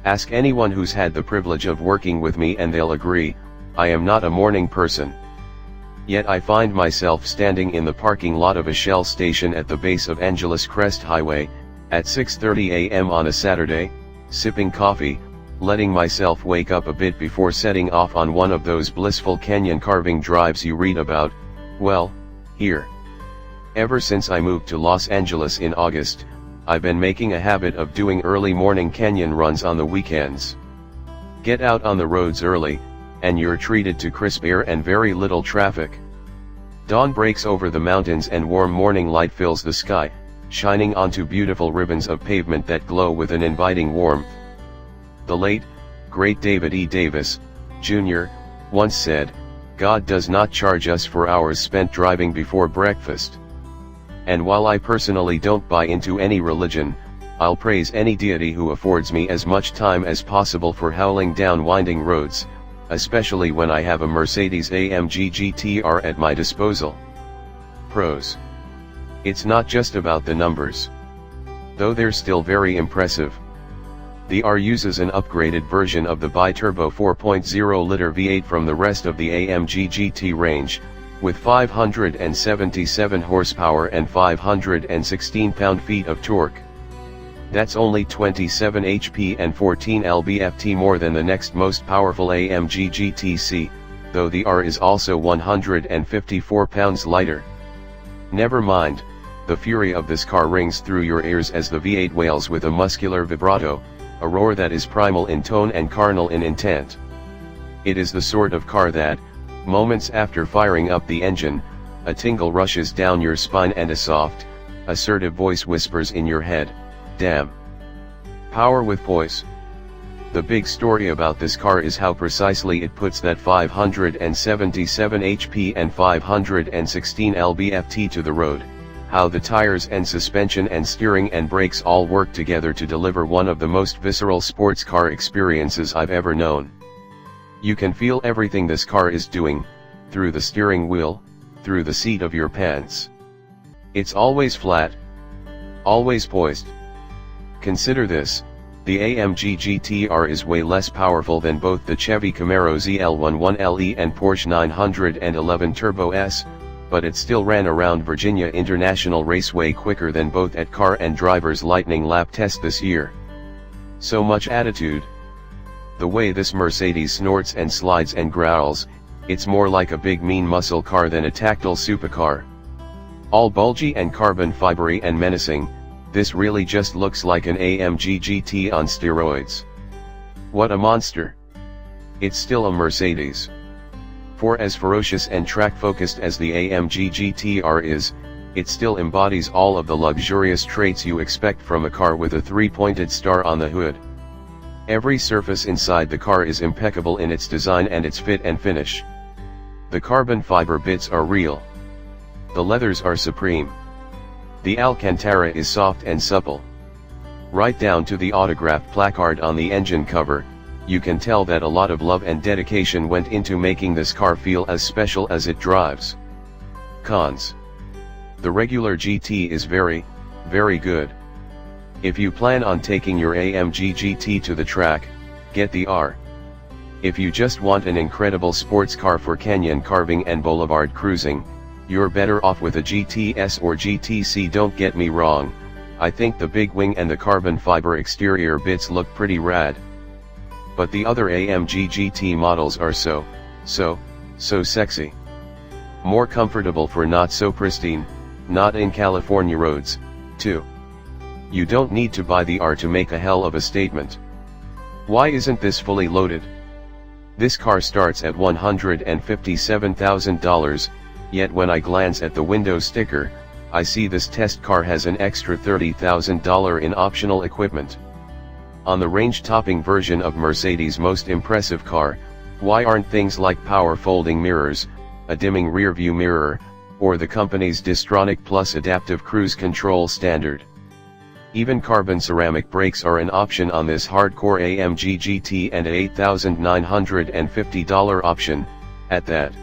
Ask anyone who's had the privilege of working with me and they'll agree, I am not a morning person. Yet I find myself standing in the parking lot of a Shell station at the base of Angeles Crest Highway, at 6:30 a.m. on a Saturday, sipping coffee, letting myself wake up a bit before setting off on one of those blissful canyon carving drives you read about, well, here. Ever since I moved to Los Angeles in August, I've been making a habit of doing early morning canyon runs on the weekends. Get out on the roads early, and you're treated to crisp air and very little traffic. Dawn breaks over the mountains and warm morning light fills the sky, shining onto beautiful ribbons of pavement that glow with an inviting warmth. The late, great David E. Davis, Jr., once said, God does not charge us for hours spent driving before breakfast. And while I personally don't buy into any religion, I'll praise any deity who affords me as much time as possible for howling down winding roads, especially when I have a Mercedes-AMG GTR at my disposal. Pros. It's not just about the numbers. Though they're still very impressive. The R uses an upgraded version of the bi-turbo 4.0-liter V8 from the rest of the AMG GT range, with 577 horsepower and 516 pound-feet of torque. That's only 27 HP and 14 lb-ft more than the next most powerful AMG GTC, though the R is also 154 pounds lighter. Never mind, the fury of this car rings through your ears as the V8 wails with a muscular vibrato, a roar that is primal in tone and carnal in intent. It is the sort of car that, moments after firing up the engine, a tingle rushes down your spine and a soft, assertive voice whispers in your head, damn. Power with poise. The big story about this car is how precisely it puts that 577 HP and 516 lb-ft to the road, how the tires and suspension and steering and brakes all work together to deliver one of the most visceral sports car experiences I've ever known. You can feel everything this car is doing, through the steering wheel, through the seat of your pants. It's always flat. Always poised. Consider this, the AMG GTR is way less powerful than both the Chevy Camaro ZL11LE and Porsche 911 Turbo S, but it still ran around Virginia International Raceway quicker than both at car and driver's lightning lap test this year. So much attitude. The way this Mercedes snorts and slides and growls, it's more like a big mean muscle car than a tactile supercar. All bulgy and carbon fibery and menacing, this really just looks like an AMG GT on steroids. What a monster. It's still a Mercedes. For as ferocious and track-focused as the AMG GTR is, it still embodies all of the luxurious traits you expect from a car with a three-pointed star on the hood. Every surface inside the car is impeccable in its design and its fit and finish. The carbon fiber bits are real. The leathers are supreme. The Alcantara is soft and supple. Right down to the autographed placard on the engine cover, you can tell that a lot of love and dedication went into making this car feel as special as it drives. Cons. The regular GT is very, very good. If you plan on taking your AMG GT to the track, get the R. If you just want an incredible sports car for canyon carving and boulevard cruising, you're better off with a GTS or GTC. Don't get me wrong, I think the big wing and the carbon fiber exterior bits look pretty rad. But the other AMG GT models are so sexy. More comfortable for not so pristine, not in California roads, too. You don't need to buy the R to make a hell of a statement. Why isn't this fully loaded? This car starts at $157,000, yet when I glance at the window sticker, I see this test car has an extra $30,000 in optional equipment. On the range-topping version of Mercedes' most impressive car, why aren't things like power folding mirrors, a dimming rear-view mirror, or the company's Distronic Plus adaptive cruise control standard? Even carbon ceramic brakes are an option on this hardcore AMG GT and a $8,950 option, at that.